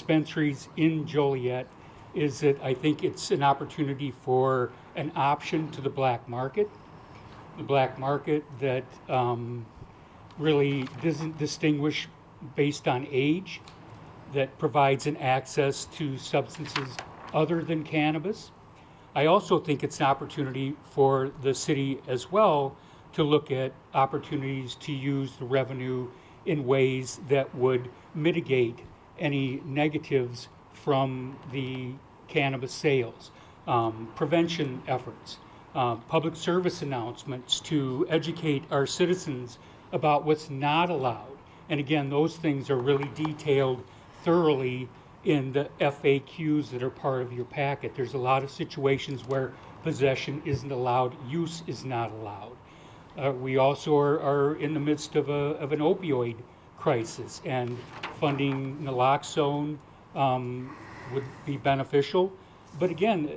dispensaries in Joliet is that I think it's an opportunity for an option to the black market. The black market that really doesn't distinguish based on age, that provides an access to substances other than cannabis. I also think it's an opportunity for the city as well to look at opportunities to use the revenue in ways that would mitigate any negatives from the cannabis sales, prevention efforts, public service announcements to educate our citizens about what's not allowed. And again, those things are really detailed thoroughly in the FAQs that are part of your packet. There's a lot of situations where possession isn't allowed, use is not allowed. We also are in the midst of an opioid crisis, and funding naloxone would be beneficial. But again,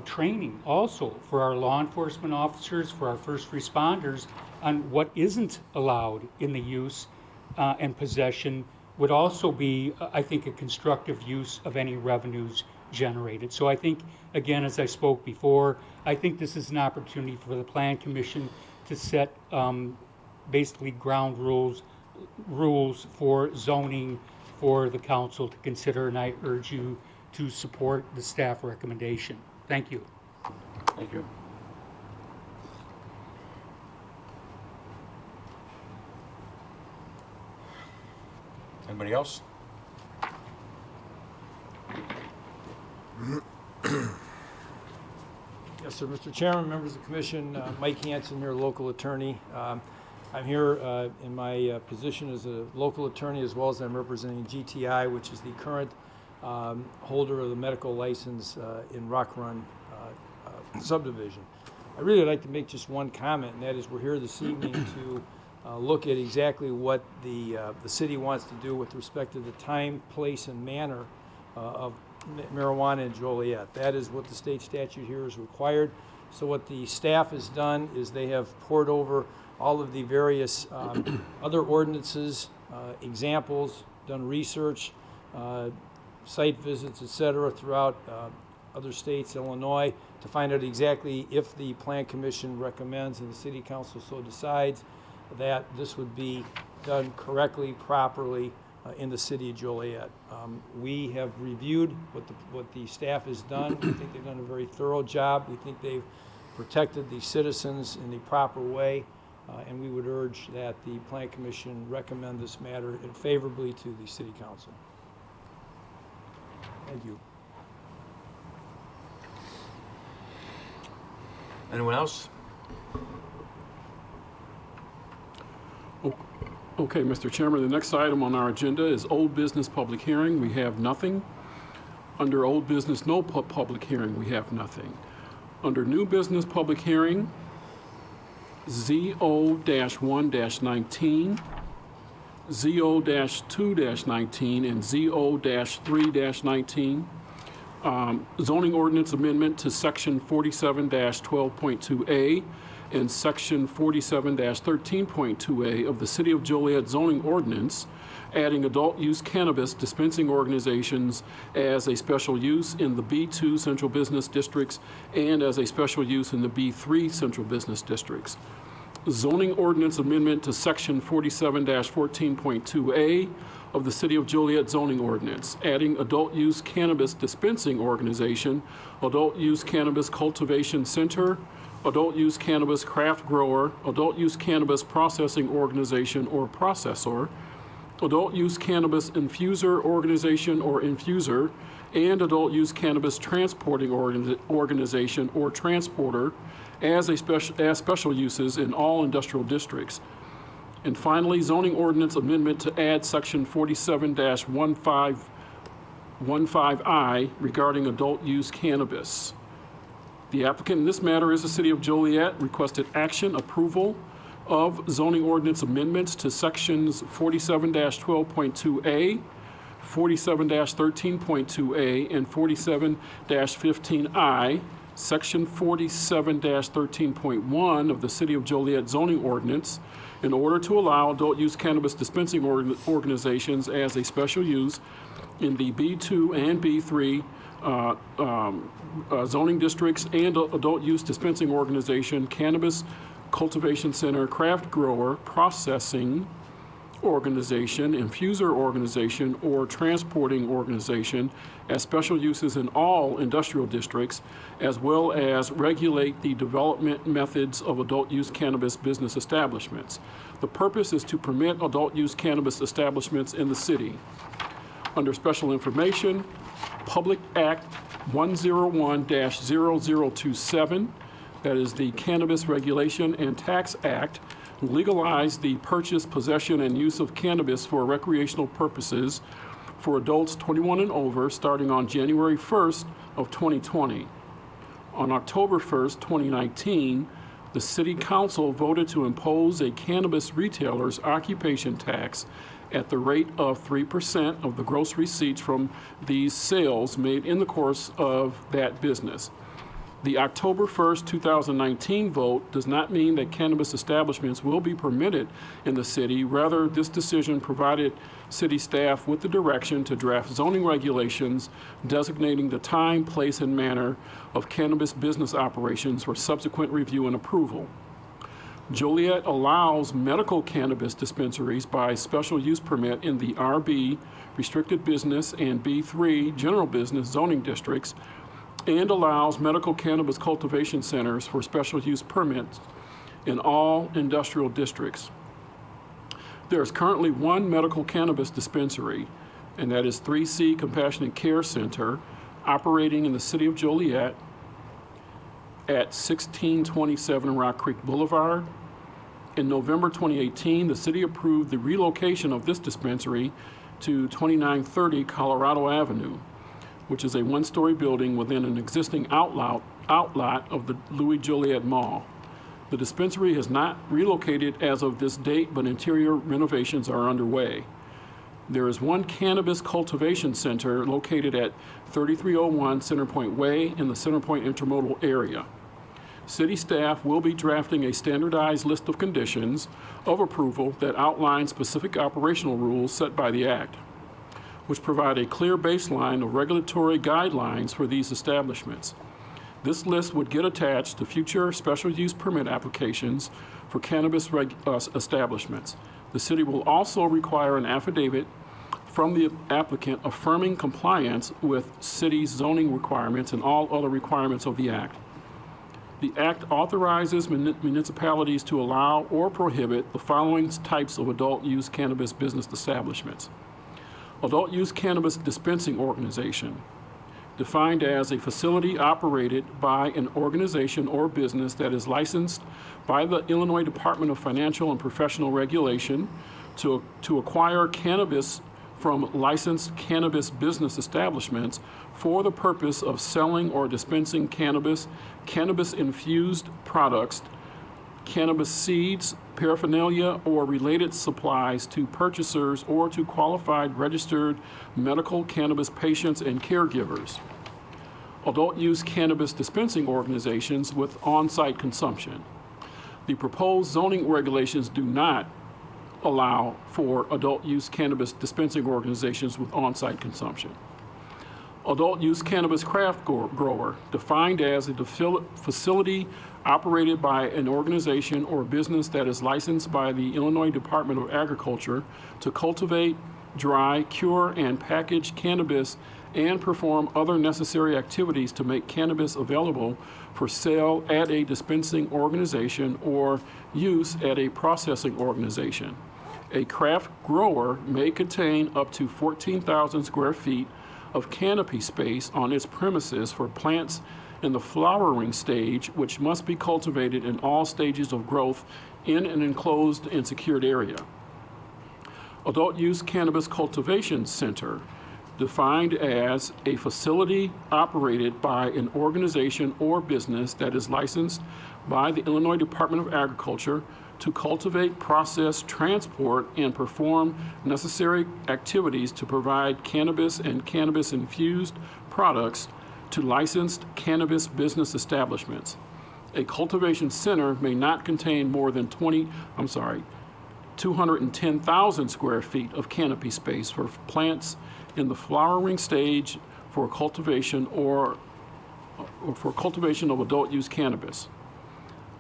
training also for our law enforcement officers, for our first responders on what isn't allowed in the use and possession would also be, I think, a constructive use of any revenues generated. So I think, again, as I spoke before, I think this is an opportunity for the Plan Commission to set basically ground rules for zoning for the council to consider, and I urge you to support the staff recommendation. Thank you. Thank you. Anybody else? Yes, sir. Mr. Chairman, members of the commission, Mike Hanson here, local attorney. I'm here in my position as a local attorney, as well as I'm representing GTI, which is the current holder of the medical license in Rock Run subdivision. I really would like to make just one comment, and that is we're here this evening to look at exactly what the city wants to do with respect to the time, place, and manner of marijuana in Joliet. That is what the state statute here is required. So what the staff has done is they have poured over all of the various other ordinances, examples, done research, site visits, etc., throughout other states, Illinois, to find out exactly if the Plan Commission recommends and the City Council so decides that this would be done correctly, properly in the city of Joliet. We have reviewed what the staff has done. We think they've done a very thorough job. We think they've protected the citizens in the proper way, and we would urge that the Plan Commission recommend this matter favorably to the City Council. Thank you. Anyone else? Okay, Mr. Chairman, the next item on our agenda is old business public hearing. We have nothing. Under old business, no public hearing, we have nothing. Under new business public hearing, ZO-1-19, ZO-2-19, and ZO-3-19. Zoning ordinance amendment to section 47-12.2A and section 47-13.2A of the City of Joliet zoning ordinance, adding adult use cannabis dispensing organizations as a special use in the B2 central business districts and as a special use in the B3 central business districts. Zoning ordinance amendment to section 47-14.2A of the City of Joliet zoning ordinance, adding adult use cannabis dispensing organization, adult use cannabis cultivation center, adult use cannabis craft grower, adult use cannabis processing organization or processor, adult use cannabis infuser organization or infuser, and adult use cannabis transporting organization or transporter as special uses in all industrial districts. And finally, zoning ordinance amendment to add section 47-15I regarding adult use cannabis. The applicant in this matter is the City of Joliet. Requested action approval of zoning ordinance amendments to sections 47-12.2A, 47-13.2A, and 47-15I, section 47-13.1 of the City of Joliet zoning ordinance in order to allow adult use cannabis dispensing organizations as a special use in the B2 and B3 zoning districts and adult use dispensing organization, cannabis cultivation center, craft grower, processing organization, infuser organization, or transporting organization as special uses in all industrial districts, as well as regulate the development methods of adult use cannabis business establishments. The purpose is to permit adult use cannabis establishments in the city. Under special information, Public Act 101-0027, that is the Cannabis Regulation and Tax Act, legalized the purchase, possession, and use of cannabis for recreational purposes for adults 21 and over starting on January 1st of 2020. On October 1st, 2019, the City Council voted to impose a cannabis retailer's occupation tax at the rate of 3% of the gross receipts from these sales made in the course of that business. The October 1st, 2019 vote does not mean that cannabis establishments will be permitted in the city. Rather, this decision provided city staff with the direction to draft zoning regulations designating the time, place, and manner of cannabis business operations for subsequent review and approval. Joliet allows medical cannabis dispensaries by special use permit in the RB, restricted business, and B3, general business zoning districts, and allows medical cannabis cultivation centers for special use permits in all industrial districts. There is currently one medical cannabis dispensary, and that is 3C Compassionate Care Center, operating in the city of Joliet at 1627 Rock Creek Boulevard. In November 2018, the city approved the relocation of this dispensary to 2930 Colorado Avenue, which is a one-story building within an existing outlet of the Louis Joliet Mall. The dispensary has not relocated as of this date, but interior renovations are underway. There is one cannabis cultivation center located at 3301 Centerpoint Way in the Centerpoint Intermodal area. City staff will be drafting a standardized list of conditions of approval that outline specific operational rules set by the Act, which provide a clear baseline of regulatory guidelines for these establishments. This list would get attached to future special use permit applications for cannabis establishments. The city will also require an affidavit from the applicant affirming compliance with city's zoning requirements and all other requirements of the Act. The Act authorizes municipalities to allow or prohibit the following types of adult use cannabis business establishments. Adult use cannabis dispensing organization, defined as a facility operated by an organization or business that is licensed by the Illinois Department of Financial and Professional Regulation to acquire cannabis from licensed cannabis business establishments for the purpose of selling or dispensing cannabis, cannabis-infused products, cannabis seeds, paraphernalia, or related supplies to purchasers or to qualified registered medical cannabis patients and caregivers. Adult use cannabis dispensing organizations with on-site consumption. The proposed zoning regulations do not allow for adult use cannabis dispensing organizations with on-site consumption. Adult use cannabis craft grower, defined as a facility operated by an organization or business that is licensed by the Illinois Department of Agriculture to cultivate, dry, cure, and package cannabis and perform other necessary activities to make cannabis available for sale at a dispensing organization or use at a processing organization. A craft grower may contain up to 14,000 square feet of canopy space on its premises for plants in the flowering stage, which must be cultivated in all stages of growth in an enclosed and secured area. Adult use cannabis cultivation center, defined as a facility operated by an organization or business that is licensed by the Illinois Department of Agriculture to cultivate, process, transport, and perform necessary activities to provide cannabis and cannabis-infused products to licensed cannabis business establishments. A cultivation center may not contain more than 210,000 square feet of canopy space for plants in the flowering stage for cultivation or for cultivation of adult use cannabis.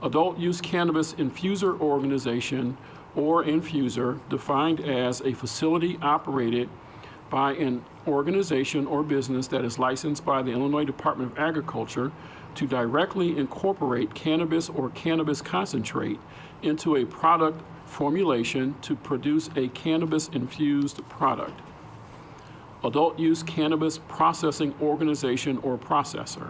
Adult use cannabis infuser organization or infuser defined as a facility operated by an organization or business that is licensed by the Illinois Department of Agriculture to directly incorporate cannabis or cannabis concentrate into a product formulation to produce a cannabis-infused product. Adult use cannabis processing organization or processor,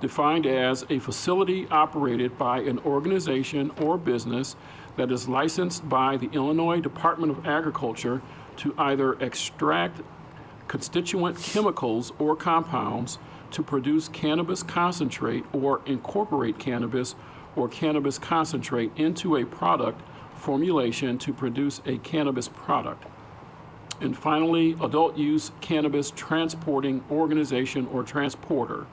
defined as a facility operated by an organization or business that is licensed by the Illinois Department of Agriculture to either extract constituent chemicals or compounds to produce cannabis concentrate or incorporate cannabis or cannabis concentrate into a product formulation to produce a cannabis product. And finally, adult use cannabis transporting organization or transporter,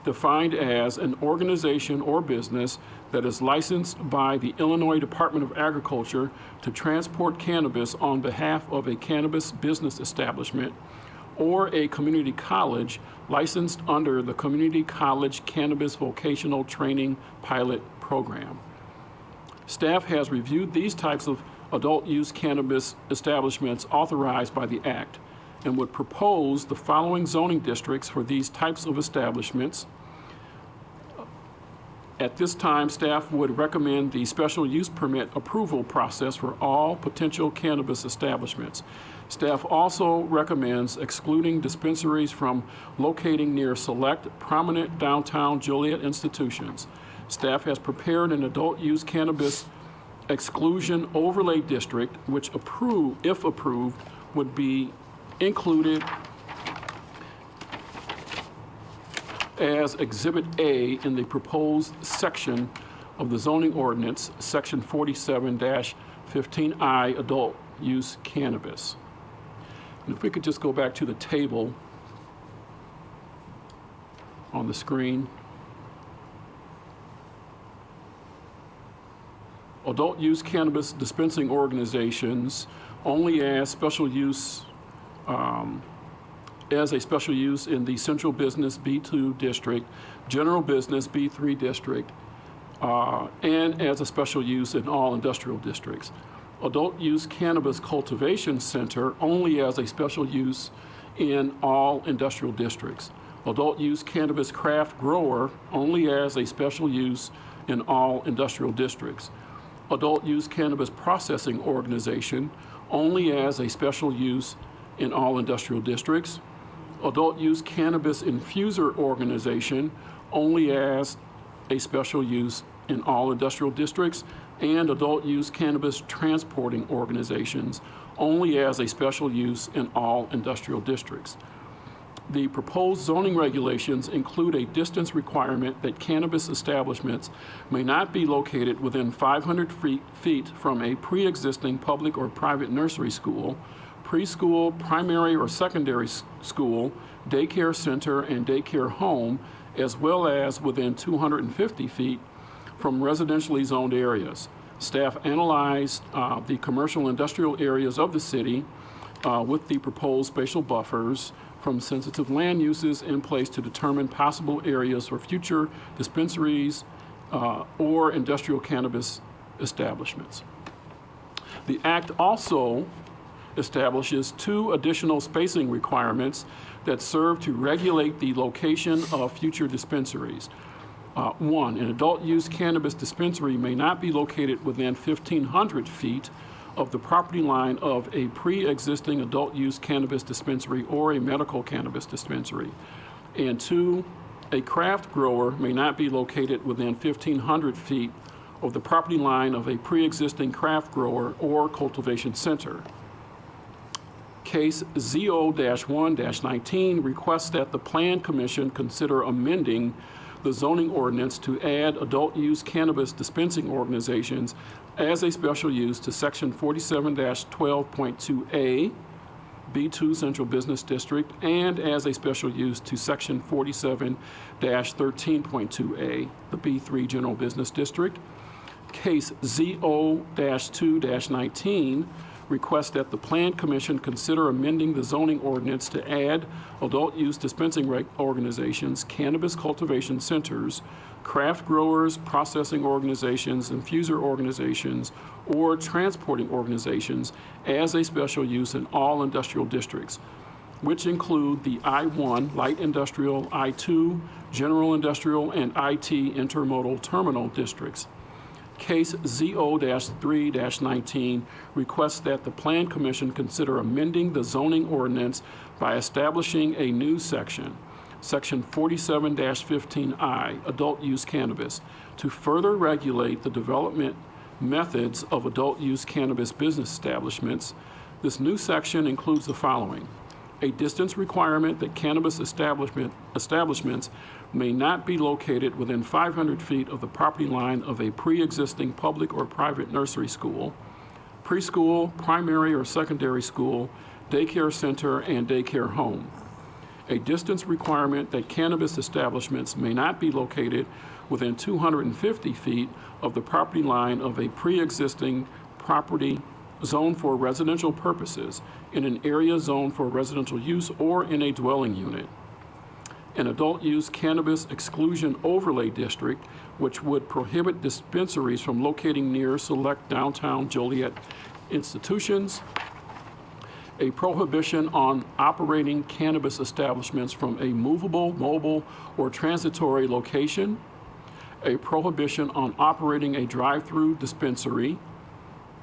defined as an organization or business that is licensed by the Illinois Department of Agriculture to transport cannabis on behalf of a cannabis business establishment or a community college licensed under the Community College Cannabis Vocational Training Pilot Program. Staff has reviewed these types of adult use cannabis establishments authorized by the Act and would propose the following zoning districts for these types of establishments. At this time, staff would recommend the special use permit approval process for all potential cannabis establishments. Staff also recommends excluding dispensaries from locating near select prominent downtown Joliet institutions. Staff has prepared an adult use cannabis exclusion overlay district, which if approved, would be included as Exhibit A in the proposed section of the zoning ordinance, Section 47-15I, adult use cannabis. And if we could just go back to the table on the screen. Adult use cannabis dispensing organizations only as special use as a special use in the central business B2 district, general business B3 district, and as a special use in all industrial districts. Adult use cannabis cultivation center only as a special use in all industrial districts. Adult use cannabis craft grower only as a special use in all industrial districts. Adult use cannabis processing organization only as a special use in all industrial districts. Adult use cannabis infuser organization only as a special use in all industrial districts, and adult use cannabis transporting organizations only as a special use in all industrial districts. The proposed zoning regulations include a distance requirement that cannabis establishments may not be located within 500 feet from a pre-existing public or private nursery school, preschool, primary or secondary school, daycare center, and daycare home, as well as within 250 feet from residentially zoned areas. Staff analyzed the commercial industrial areas of the city with the proposed spatial buffers from sensitive land uses in place to determine possible areas for future dispensaries or industrial cannabis establishments. The Act also establishes 2 additional spacing requirements that serve to regulate the location of future dispensaries. 1, an adult use cannabis dispensary may not be located within 1,500 feet of the property line of a pre-existing adult use cannabis dispensary or a medical cannabis dispensary. And 2, a craft grower may not be located within 1,500 feet of the property line of a pre-existing craft grower or cultivation center. Case ZO-1-19 requests that the Plan Commission consider amending the zoning ordinance to add adult use cannabis dispensing organizations as a special use to Section 47-12.2A, B2 Central Business District, and as a special use to Section 47-13.2A, the B3 General Business District. Case ZO-2-19 requests that the Plan Commission consider amending the zoning ordinance to add adult use dispensing organizations, cannabis cultivation centers, craft growers, processing organizations, infuser organizations, or transporting organizations as a special use in all industrial districts, which include the I-1 light industrial, I-2 general industrial, and IT intermodal terminal districts. Case ZO-3-19 requests that the Plan Commission consider amending the zoning ordinance by establishing a new section, Section 47-15I, Adult Use Cannabis, to further regulate the development methods of adult use cannabis business establishments. This new section includes the following: a distance requirement that cannabis establishments may not be located within 500 feet of the property line of a pre-existing public or private nursery school, preschool, primary or secondary school, daycare center, and daycare home. A distance requirement that cannabis establishments may not be located within 250 feet of the property line of a pre-existing property zoned for residential purposes in an area zoned for residential use or in a dwelling unit. An adult use cannabis exclusion overlay district, which would prohibit dispensaries from locating near select downtown Joliet institutions. A prohibition on operating cannabis establishments from a movable, mobile, or transitory location. A prohibition on operating a drive-through dispensary.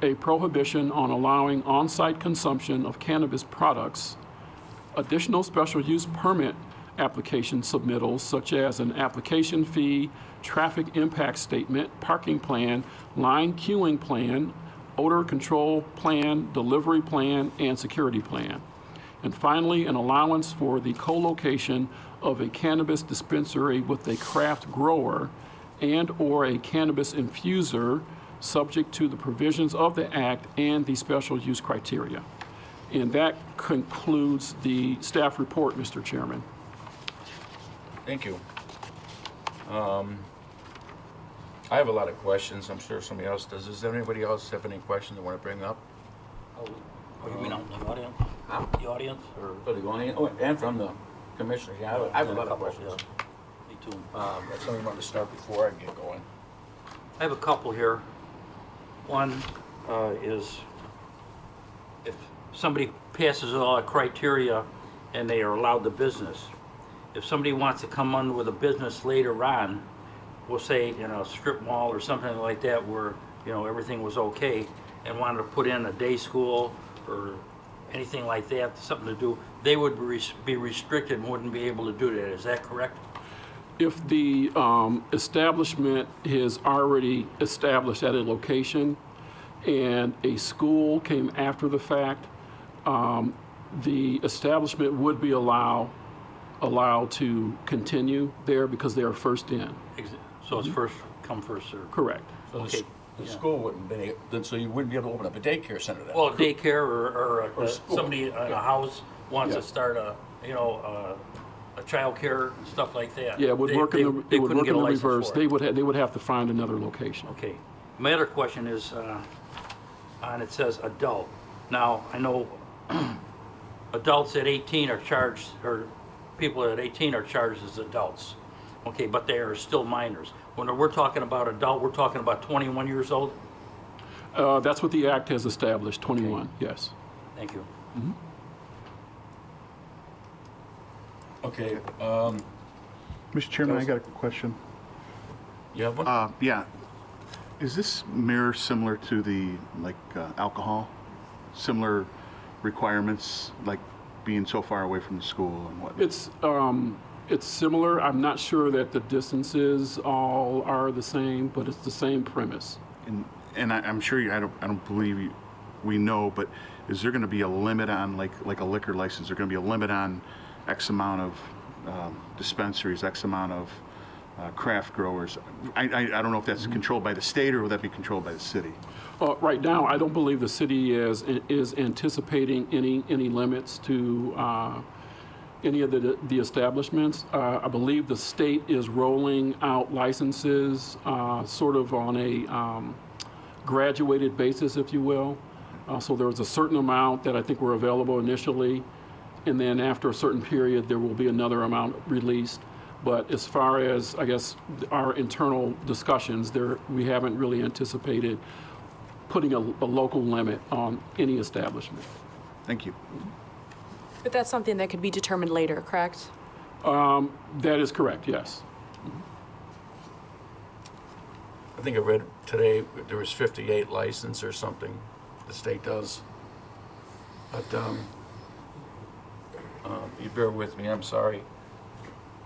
A prohibition on allowing on-site consumption of cannabis products. Additional special use permit application submittals, such as an application fee, traffic impact statement, parking plan, line queuing plan, odor control plan, delivery plan, and security plan. And finally, an allowance for the co-location of a cannabis dispensary with a craft grower and/or a cannabis infuser, subject to the provisions of the Act and the special use criteria. And that concludes the staff report, Mr. Chairman. Thank you. I have a lot of questions. I'm sure somebody else does. Does anybody else have any questions they want to bring up? Oh, you mean out in the audience? Huh? The audience, or? For the going, oh, and from the commissioner. Yeah, I have a lot of couple, questions. yeah. Me too. If somebody wanted to start before I get going. I have a couple here. One is if somebody passes all the criteria and they are allowed the business, if somebody wants to come on with a business later on, we'll say in a strip mall or something like that where, you know, everything was okay, and wanted to put in a day school or anything like that, something to do, they would be restricted and wouldn't be able to do that. Is that correct? If the establishment is already established at a location and a school came after the fact, the establishment would be allowed to continue there because they are first in. So it's first come, first served. Correct. So Okay. the school wouldn't be, then so you wouldn't be able to open up a daycare center then? Well, daycare or school. somebody in a house wants Yeah. to start a childcare and stuff like that. Yeah, it would work in the, they it would couldn't work get in a the license reverse. for it. They would have to find another location. Okay. My other question is, and it says adult. Now, I know adults at 18 are charged, or people at 18 are charged as adults. Okay, but they are still minors. When we're talking about adult, we're talking about 21 years old? That's what the Act has established, 21, yes. Thank you. Okay, Mr. Chairman, I got a question. you have one? Yeah. Is this mirror similar to the, alcohol? Similar requirements, like being so far away from the school and whatnot? It's similar. I'm not sure that the distances all are the same, but it's the same premise. And I'm sure I don't believe we know, but is there going to be a limit on, like a liquor license? Is there going to be a limit on X amount of dispensaries, X amount of craft growers? I don't know if that's controlled by the state or will that be controlled by the city? Right now, I don't believe the city is anticipating any limits to any of the establishments. I believe the state is rolling out licenses sort of on a graduated basis, if you will. So there was a certain amount that I think were available initially, and then after a certain period, there will be another amount released. But as far as, I guess, our internal discussions, we haven't really anticipated putting a local limit on any establishment. Thank you. But that's something that could be determined later, correct? That is correct, yes. I think I read today there was 58 license or something, the state does. But you bear with me, I'm sorry.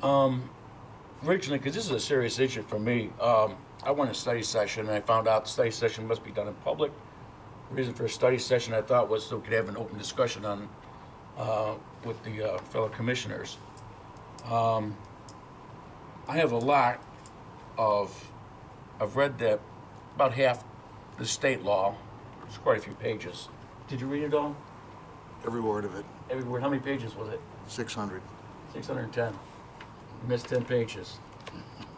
Originally, because this is a serious issue for me, I went to a study session and I found out the study session must be done in public. The reason for a study session I thought was so we could have an open discussion on with the fellow commissioners. I have a lot of, I've read that about half the state law, it's quite a few pages. Did you read it all? Every word of it, Every word, how many pages was it? 600. 610. You missed 10 pages.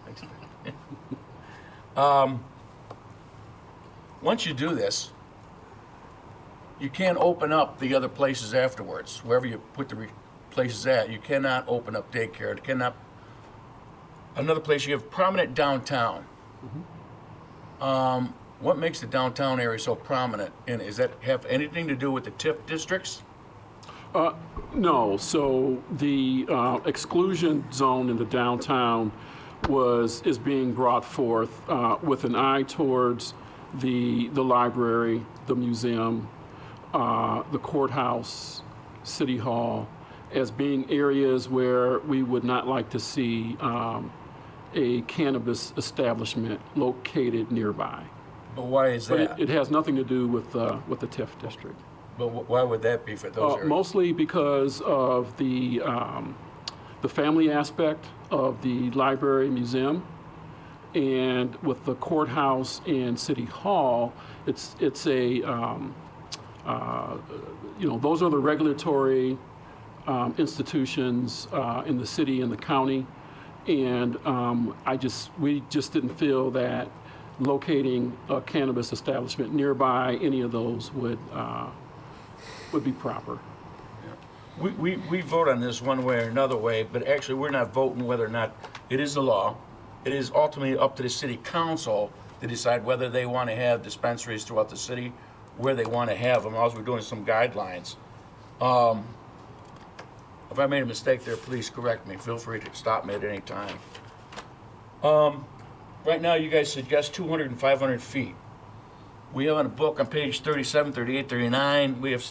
Thanks. Once you do this, you can't open up the other places afterwards. Wherever you put the places at, you cannot open up daycare. It cannot. Another place, you have prominent downtown. What makes the downtown area so prominent? And does that have anything to do with the TIF districts? No, so the exclusion zone in the downtown is being brought forth with an eye towards the library, the museum, the courthouse, city hall, as being areas where we would not like to see a cannabis establishment located nearby. But why is But that? it has nothing to do with the TIF district. But why would that be for those areas? Mostly because of the family aspect of the library museum, and with the courthouse and city hall, it's a those are the regulatory institutions in the city and the county, and we just didn't feel that locating a cannabis establishment nearby any of those would be proper. We vote on this one way or another way, but actually we're not voting whether or not it is the law. It is ultimately up to the city council to decide whether they want to have dispensaries throughout the city, where they want to have them. All we're doing is some guidelines. If I made a mistake there, please correct me. Feel free to stop me at any time. Right now, you guys suggest 200 and 500 feet. We have on a book on page 37, 38, 39, we have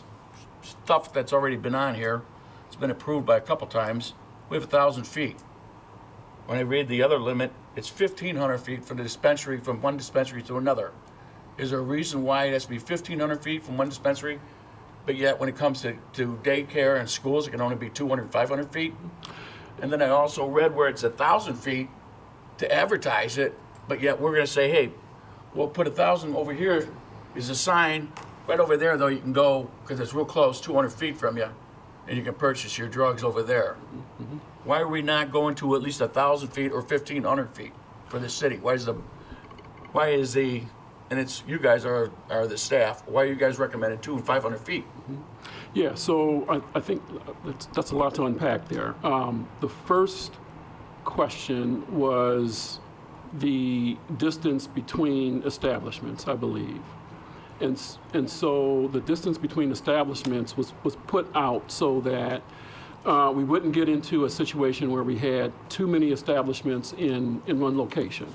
stuff that's already been on here. It's been approved by a couple times. We have 1,000 feet. When I read the other limit, it's 1,500 feet from the dispensary, from one dispensary to another. Is there a reason why it has to be 1,500 feet from one dispensary, but yet when it comes to daycare and schools, it can only be 200, 500 feet? And then I also read where it's 1,000 feet to advertise it, but yet we're gonna say, hey, we'll put 1,000 over here is a sign. Right over there, though, you can go, because it's real close, 200 feet from you, and you can purchase your drugs over there. Why are we not going to at least 1,000 feet or 1,500 feet for the city? And it's, you guys are the staff, why are you guys recommending 200 and 500 feet? Yeah, so I think that's a lot to unpack there. The first question was the distance between establishments, I believe. And so the distance between establishments was put out so that we wouldn't get into a situation where we had too many establishments in one location.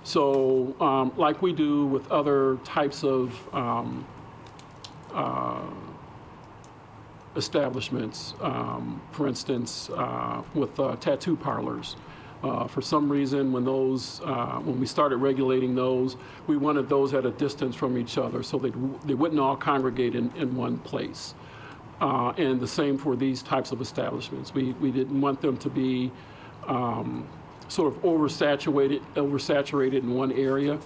So like we do with other types of establishments, for instance, with tattoo parlors. For some reason, when we started regulating those, we wanted those at a distance from each other so they wouldn't all congregate in one place. And the same for these types of establishments. We didn't want them to be sort of oversaturated in one area.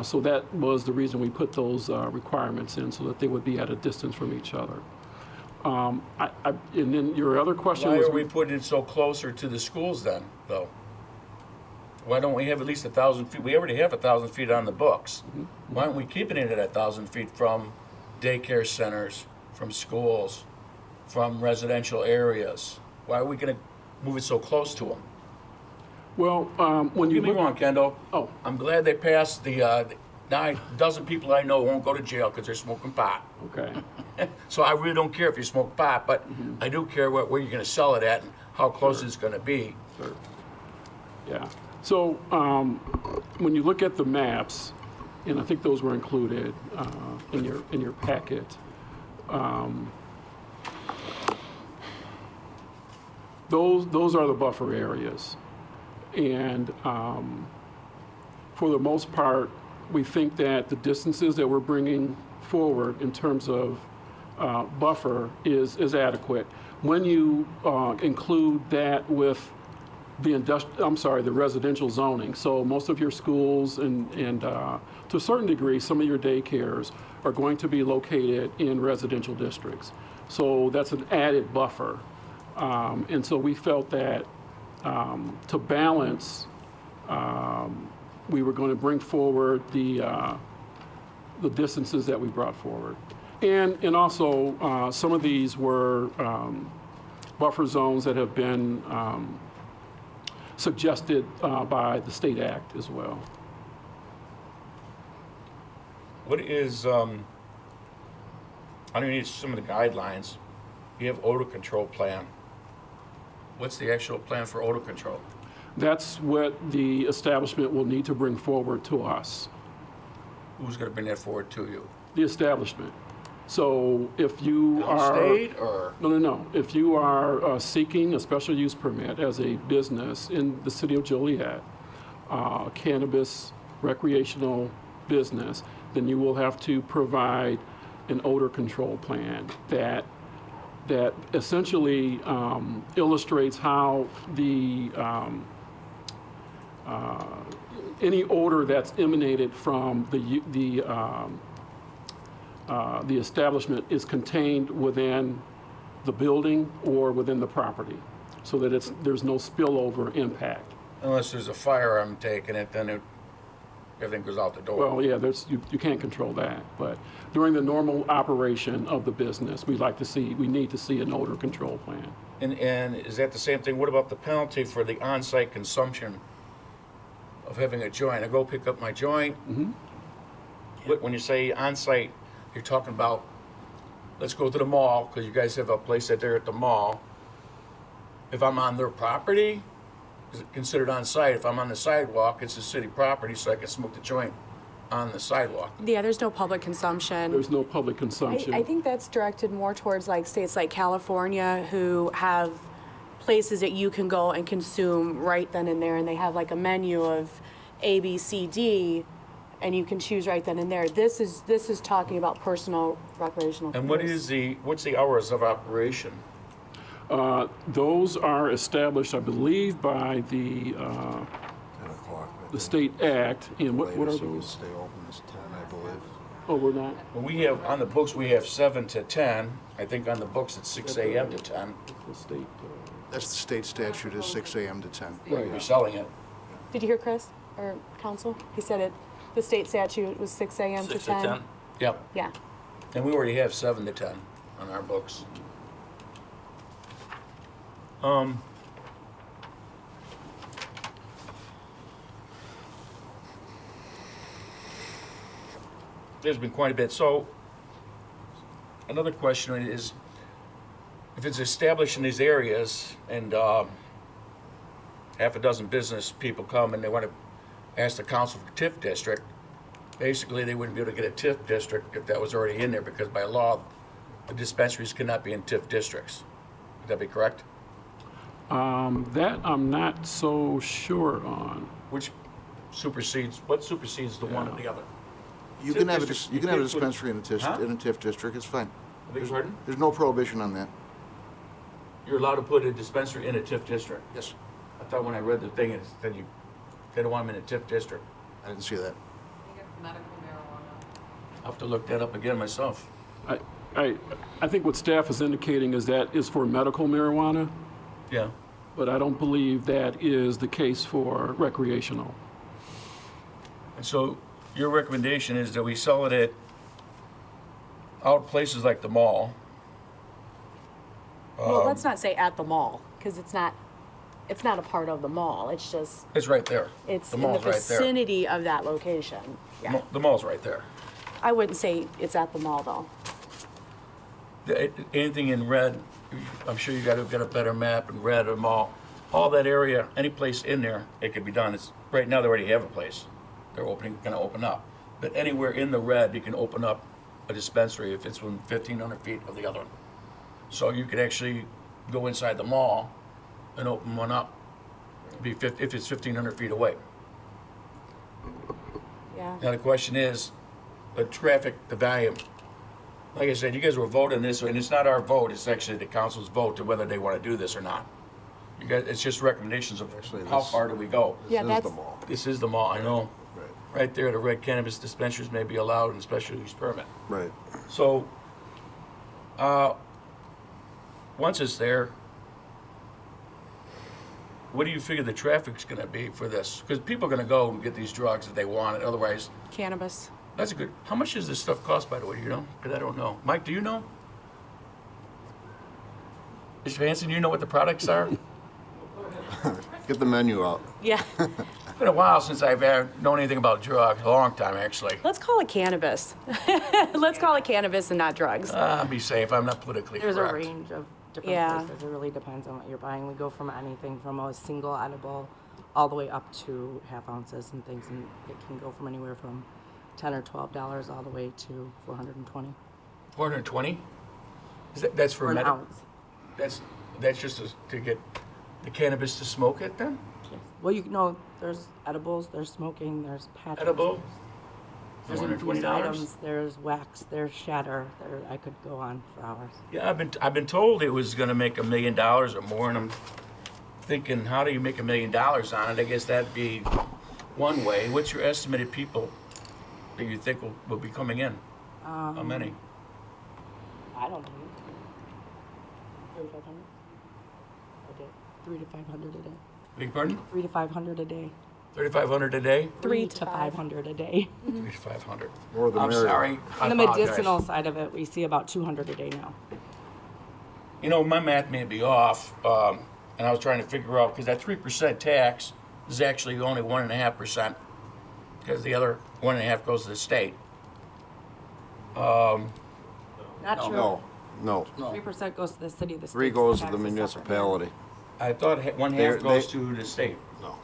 So that was the reason we put those requirements in, so that they would be at a distance from each other. And then your other question Why was... are we putting it so closer to the schools then, though? Why don't we have at least 1,000 feet? We already have 1,000 feet on the books. Why aren't we keeping it at 1,000 feet from daycare centers, from schools, from residential areas? Why are we gonna move it so close to them? Well, when you Don't get me look, wrong, Kendall. Oh. I'm glad they passed now a dozen people I know won't go to jail because they're smoking pot. okay, So I really don't care if you smoke pot, but I do care where you're gonna sell it at and how close it's gonna be. sure. Yeah. So when you look at the maps, and I think those were included in your packet, those are the buffer areas, and for the most part, we think that the distances that we're bringing forward in terms of buffer is adequate. When you include that with the residential zoning, so most of your schools and to a certain degree, some of your daycares are going to be located in residential districts. So that's an added buffer. And so we felt that to balance, we were going to bring forward the distances that we brought forward. And also, some of these were buffer zones that have been suggested by the state act as well. What is, underneath some of the guidelines, you have odor control plan. What's the actual plan for odor control? That's what the establishment will need to bring forward to us, Who's gonna bring that forward to you? the establishment. So if you are... State or? No. If you are seeking a special use permit as a business in the city of Joliet, cannabis recreational business, then you will have to provide an odor control plan that essentially illustrates how the any odor that's emanated from the establishment is contained within the building or within the property, so that there's no spillover impact. Unless there's a fire, I'm taking it, then everything goes out the door. Well, yeah, you can't control that, but during the normal operation of the business, we need to see an odor control plan. And is that the same thing? What about the penalty for the on-site consumption of having a joint? I go pick up my joint. When you say on-site, you're talking about, let's go to the mall, because you guys have a place that they're at the mall. If I'm on their property, is it considered on-site? If I'm on the sidewalk, it's a city property, so I can smoke the joint on the sidewalk. Yeah, there's no public consumption. There's no public consumption. I think that's directed more towards like states like California who have places that you can go and consume right then and there, and they have like a menu of A, B, C, D, and you can choose right then and there. This is talking about personal recreational. And use. what's the hours of operation? Those are established, I believe, by the 10 o'clock. the state act. And what are Latest you can those? stay open is 10, I believe. Oh, we're not? Well, we have, on the books, we have 7 to 10. I think on the books, it's 6 a.m. to 10. The state. That's the state statute, is 6 a.m. to 10. Right. You're selling it. Did you hear Chris or council? He said it. The state statute was 6 a.m. to 6 10. to 10? Yep. Yeah. And we already have 7 to 10 on our books. There's been quite a bit. So another question is, if it's established in these areas and half a dozen business people come and they want to ask the council for TIF district, basically they wouldn't be able to get a TIF district if that was already in there, because by law, the dispensaries cannot be in TIF districts. Would that be correct? That I'm not so sure on. What supersedes the one or the other? You TIF can have district, you can have a you can't put- dispensary in a TIF district, it's fine. I beg your pardon? There's no prohibition on that. You're allowed to put a dispensary in a TIF district. Yes, I thought when I read the thing, it said they don't want them in a TIF district. I didn't see that. I'll have to look that up again myself. I think what staff is indicating is that is for medical marijuana, Yeah. but I don't believe that is the case for recreational. And so your recommendation is that we sell it at out places like the mall. Well, let's not say at the mall, because it's not a part of the mall. It's just, It's right there. it's The in the mall's right there. vicinity of that location. Yeah. The mall's right there. I wouldn't say it's at the mall, though. Anything in red, I'm sure you got to get a better map in red or mall. All that area, any place in there, it could be done. It's right now they already have a place. They're going to open up. But anywhere in the red, you can open up a dispensary if it's within 1,500 feet of the other one. So you could actually go inside the mall and open one up. If it's 1,500 feet away. Yeah. Now the question is, the traffic, the volume. Like I said, you guys were voting this, and it's not our vote, it's actually the council's vote to whether they want to do this or not. You guys, it's just recommendations of Actually, how this- far do we go. Yeah, This is that's, the mall. This is the mall, I know. Right. Right there, the red cannabis dispensaries may be allowed in special use permit. Right. So, once it's there, what do you figure the traffic's gonna be for this? Because people are gonna go and get these drugs if they want it, otherwise, cannabis. that's a good, how much does this stuff cost, by the way, do you know? Because I don't know. Mike, do you know? Mr. Hanson, you know what the products are? Get the menu out. Yeah. It's been a while since I've known anything about drugs, a long time, actually. Let's call it cannabis. Let's call it cannabis and not drugs. Be safe, I'm not politically There's correct. a range of different Yeah. prices. It really depends on what you're buying. We go from anything from a single edible all the way up to half ounces and things, and it can go from anywhere from $10 or $12 all the way to $420 420? That's for for an medical? ounce. That's just to get the cannabis to smoke it then? Yes. Well, you know, there's edibles, there's smoking, there's patches. Edible? There's infused $420? items, there's wax, there's shatter. I could go on for hours. Yeah, I've been told it was gonna make $1 million or more, and I'm thinking, how do you make $1 million on it? I guess that'd be one way. What's your estimated people that you think will be coming in? How many? I don't know. 3,500 a day. 3 to 500 a day. Beg your pardon? 3 to 500 a day. 3,500 a day? 3 to to 5. 500 a day. 3 to 500. More the I'm merrier. sorry. I On the apologize. medicinal side of it, we see about 200 a day now. You know, my math may be off, and I was trying to figure out, because that 3% tax is actually only 1.5%, because the other 1.5% goes to the state. Not No. true. No. 3% goes to the city. The 3 state goes to the taxes separate. municipality. I thought one They're- half goes they- to the state. No.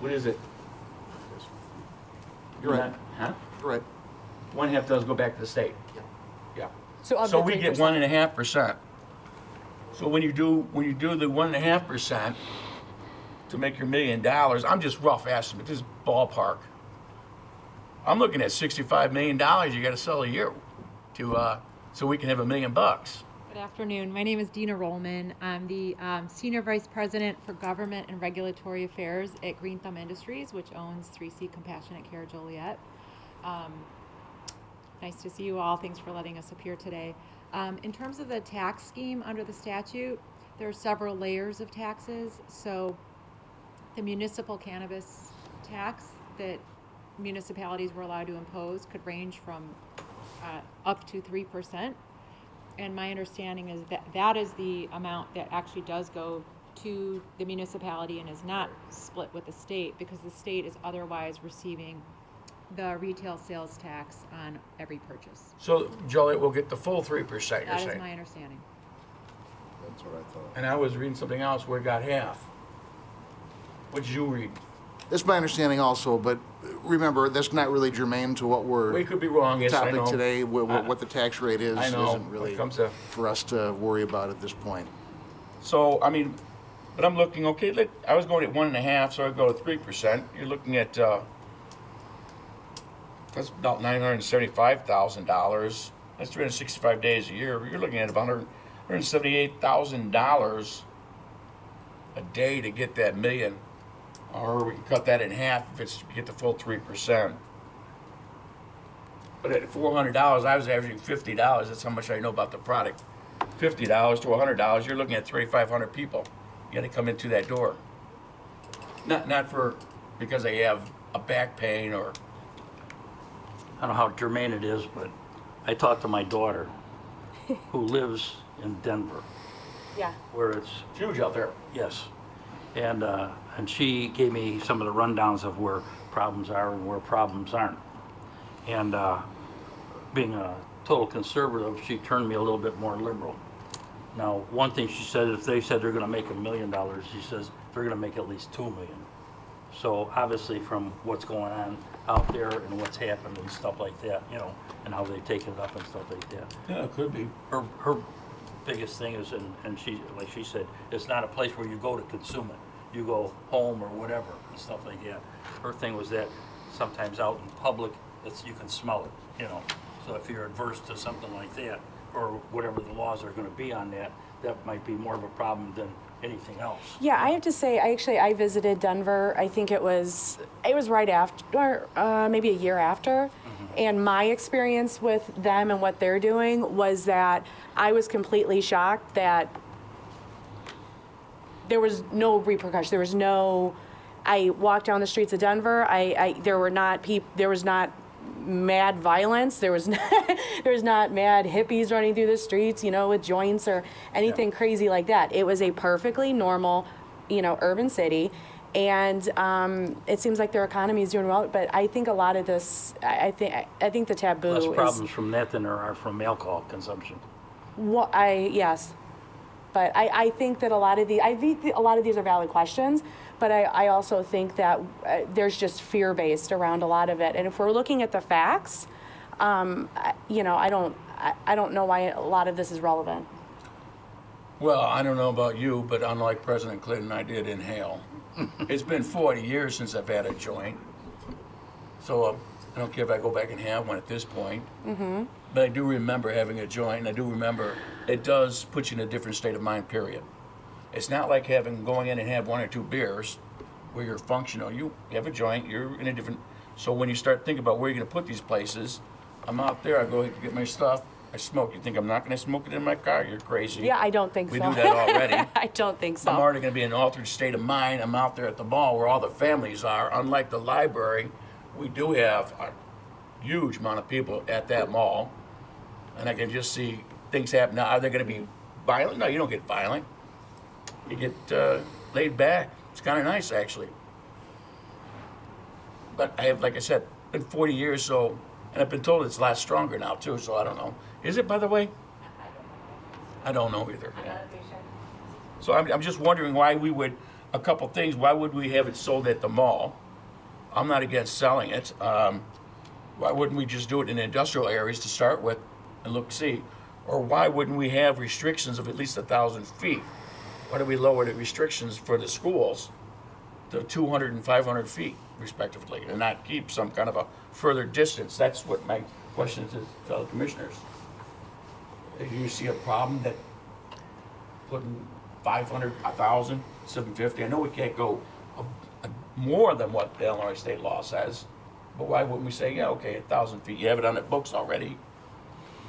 What is it? You're right. Huh? You're right. One half does go back to the state. Yeah. So of So the we get 3%. 1.5%. So when you do the 1.5% to make your $1 million, I'm just rough estimate, this is ballpark. I'm looking at $65 million you gotta sell a year to, so we can have $1 million. Good afternoon. My name is Dina Rollman. I'm the Senior Vice President for Government and Regulatory Affairs at Green Thumb Industries, which owns 3C Compassionate Care Joliet. Nice to see you all. Thanks for letting us appear today. In terms of the tax scheme under the statute, there are several layers of taxes. So the municipal cannabis tax that municipalities were allowed to impose could range from up to 3%. And my understanding is that that is the amount that actually does go to the municipality and is not split with the state, because the state is otherwise receiving the retail sales tax on every purchase. So Joliet will get the full 3%, you're That is saying? my understanding. That's what I thought. And I was reading something else where it got half. What did you read? That's my understanding also, but remember, that's not really germane to what We we're could be wrong, yes, I know. topic today. What the tax rate is I know, isn't when really it comes to, for us to worry about at this point. so, I mean, but I'm looking, okay, I was going at 1.5, so I'd go to 3%. You're looking at, that's about $975,000. That's 365 days a year. You're looking at about $178,000 a day to get that million. Or we can cut that in half if it's to get the full 3%. But at $400, I was averaging $50. That's how much I know about the product. $50 to $100, you're looking at 3,500 people. You got to come into that door. Not for because they have a back pain or I don't know how germane it is, but I talked to my daughter, who lives in Denver, Yeah. where it's, It's huge out there. yes. And she gave me some of the rundowns of where problems are and where problems aren't. And being a total conservative, she turned me a little bit more liberal. Now, one thing she said, if they said they're gonna make $1 million, she says they're gonna make at least 2 million. So obviously from what's going on out there and what's happened and stuff like that, you know, and how they take it up and stuff like that. Yeah, it could be. Her biggest thing is, and she, like she said, it's not a place where you go to consume it. You go home or whatever and stuff like that. Her thing was that sometimes out in public, you can smell it, you know. So if you're adverse to something like that, or whatever the laws are gonna be on that, that might be more of a problem than anything else. Yeah, I have to say, I visited Denver. I think it was right after, maybe a year after. And my experience with them and what they're doing was that I was completely shocked that there was no repercussion. There was no. I walked down the streets of Denver. There was not mad violence. There was not mad hippies running through the streets, you know, with joints or anything crazy like that. It was a perfectly normal, you know, urban city. And it seems like their economy is doing well, but I think a lot of this, I think the taboo Less is. problems from that than there are from alcohol consumption. Yes, but I think that a lot of these are valid questions, but I also think that there's just fear based around a lot of it, and if we're looking at the facts, you know, I don't know why a lot of this is relevant. Well, I don't know about you, but unlike President Clinton, I did inhale. It's been 40 years since I've had a joint, so I don't care if I go back and have one at this point. Mm-hmm. But I do remember having a joint, and I do remember it does put you in a different state of mind, period. It's not like going in and have 1 or 2 beers where you're functional. You have a joint, you're in a different... So when you start thinking about where you're going to put these places, I'm out there, I go to get my stuff, I smoke. You think I'm not going to smoke it in my car? You're crazy. Yeah, I don't think We so. do that already. I don't think so. I'm already going to be in an altered state of mind. I'm out there at the mall where all the families are. Unlike the library, we do have a huge amount of people at that mall. And I can just see things happen. Now, are they going to be violent? No, you don't get violent. You get laid back. It's kind of nice, actually. But I have, like I said, been 40 years, so, and I've been told it's a lot stronger now, too, so I don't know. Is it, by the way? I don't know either. So I'm just wondering why we would, a couple things, why would we have it sold at the mall? I'm not against selling it. Why wouldn't we just do it in industrial areas to start with and see? Or why wouldn't we have restrictions of at least 1,000 feet? Why do we lower the restrictions for the schools to 200 and 500 feet, respectively, and not keep some kind of a further distance? That's what my question is to fellow commissioners. Do you see a problem that putting 500, 1,000, 750? I know we can't go more than what the Illinois state law says, but why wouldn't we say, yeah, okay, 1,000 feet? You have it on the books already.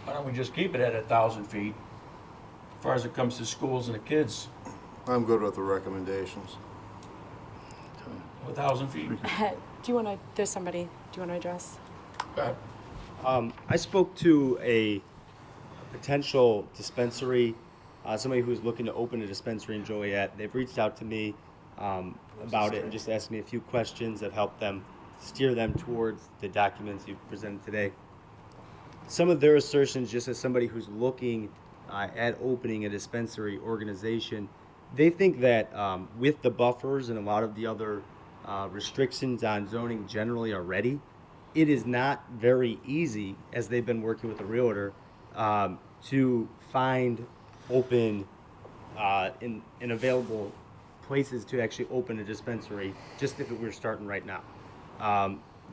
Why don't we just keep it at 1,000 feet as far as it comes to schools and the kids? I'm good with the recommendations. 1,000 feet. There's somebody, do you want to address? Go ahead. I spoke to a potential dispensary, somebody who's looking to open a dispensary in Joliet. They've reached out to me about it and just asked me a few questions that helped them steer them towards the documents you've presented today. Some of their assertions, just as somebody who's looking at opening a dispensary organization, they think that with the buffers and a lot of the other restrictions on zoning generally already, it is not very easy, as they've been working with the realtor, to find open in available places to actually open a dispensary, just if it were starting right now.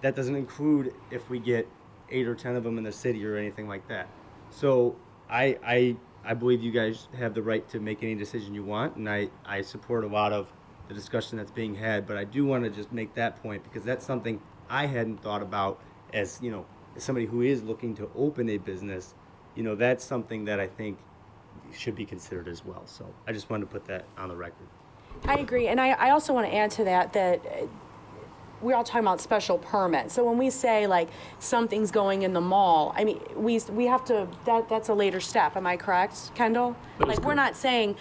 That doesn't include if we get 8 or 10 of them in the city or anything like that. So I believe you guys have the right to make any decision you want, and I support a lot of the discussion that's being had, but I do want to just make that point because that's something I hadn't thought about as, you know, as somebody who is looking to open a business. You know, that's something that I think should be considered as well. So I just wanted to put that on the record. I agree, and I also want to add to that we're all talking about special permit. So when we say like something's going in the mall, I mean, we have to, that's a later step, am I correct, Kendall? That is Like, we're correct. not saying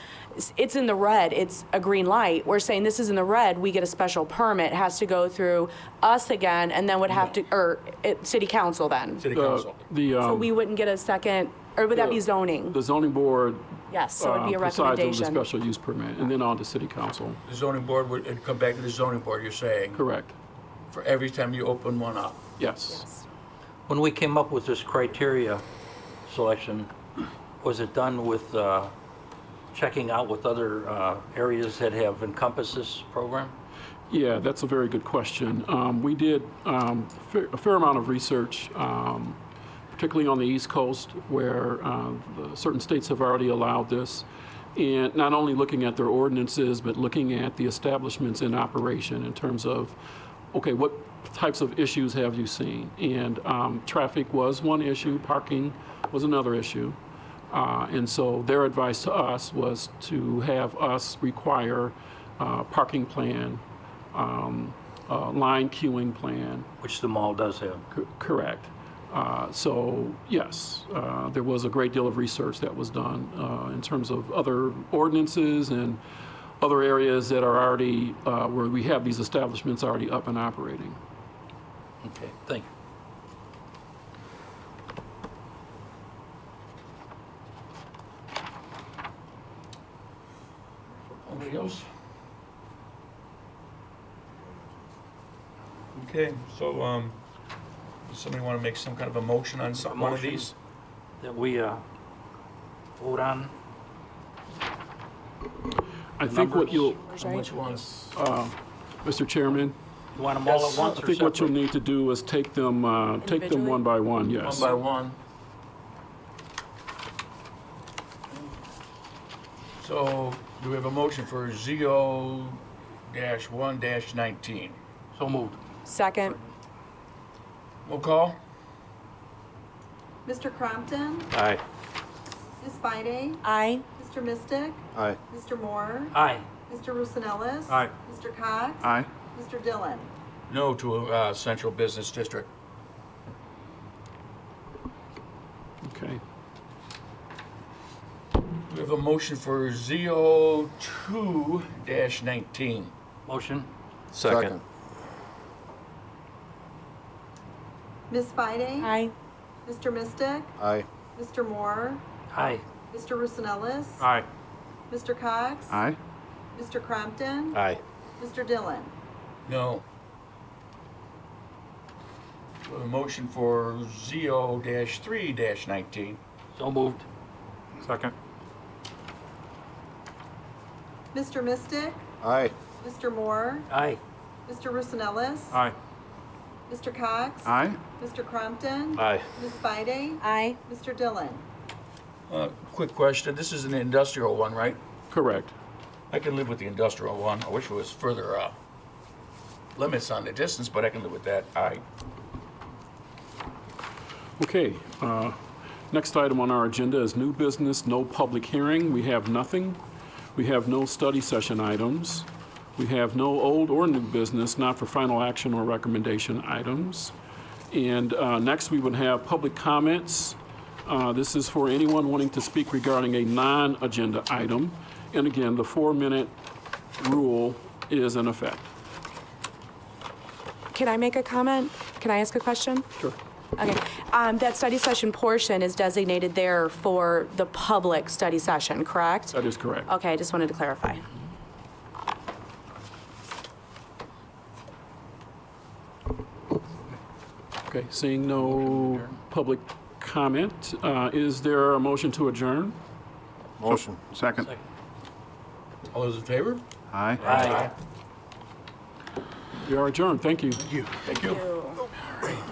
it's in the red, it's a green light. We're saying this is in the red, we get a special permit, it has to go through us again, and then would have to, or city council then. City council. So we wouldn't get a second, or would that be zoning? The zoning board Yes, so it'd be a presides over the recommendation. special use permit, and then on to city council. The zoning board would, it'd come back to the zoning board, you're saying, Correct. for every time you open one up. Yes. When we came up with this criteria selection, was it done with checking out with other areas that have encompassed this program? Yeah, that's a very good question. We did a fair amount of research, particularly on the East Coast, where certain states have already allowed this. And not only looking at their ordinances, but looking at the establishments in operation in terms of, okay, what types of issues have you seen? And traffic was one issue, parking was another issue. And so their advice to us was to have us require parking plan, line queuing plan. Which the mall does have. Correct. So yes, there was a great deal of research that was done in terms of other ordinances and other areas that are already, where we have these establishments already up and operating. Okay, thank you. Anybody else? Okay, so, does somebody want to make some kind of a motion on some, one of Motion. these? That we vote on? I think what you'll, Which ones? Mr. Chairman, You want them all Yes. at once I or think what you'll separate? need to do is take them one by one, yes. One by one. So, do we have a motion for ZO-1-19? So moved. Second, Roll call? Mr. Crompton, Aye. Ms. Bide, aye. Mr. Mystic, Aye. Mr. Moore, Aye. Mr. Rosanellis. Aye. Mr. Cox. Aye. Mr. Dillon. No to Central Business District. Okay. We have a motion for ZO-2-19. Motion? Second. Ms. Bide. Aye. Mr. Mystic, Aye. Mr. Moore, Aye. Mr. Rosanellis. Aye. Mr. Cox. Aye. Mr. Crompton. Aye. Mr. Dillon. No. We have a motion for ZO-3-19. So moved. Second. Mr. Mystic, Aye. Mr. Moore, Aye. Mr. Rosanellis. Aye. Mr. Cox. Aye. Mr. Crompton. Aye. Ms. Bide. Aye. Mr. Dillon. Quick question, this is an industrial one, right? Correct. I can live with the industrial one. I wish it was further limits on the distance, but I can live with that. Aye. Okay, next item on our agenda is new business, no public hearing. We have nothing. We have no study session items. We have no old or new business, not for final action or recommendation items. And next, we would have public comments. This is for anyone wanting to speak regarding a non-agenda item. And again, the 4-minute rule is in effect. Can I make a comment? Can I ask a question? Sure. Okay. That study session portion is designated there for the public study session, correct? That is correct. Okay, I just wanted to clarify. Okay, seeing no public comment, is there a motion to adjourn? Motion. Second. All those in favor? Aye. Aye. We are adjourned. Thank you. Thank you. Ew.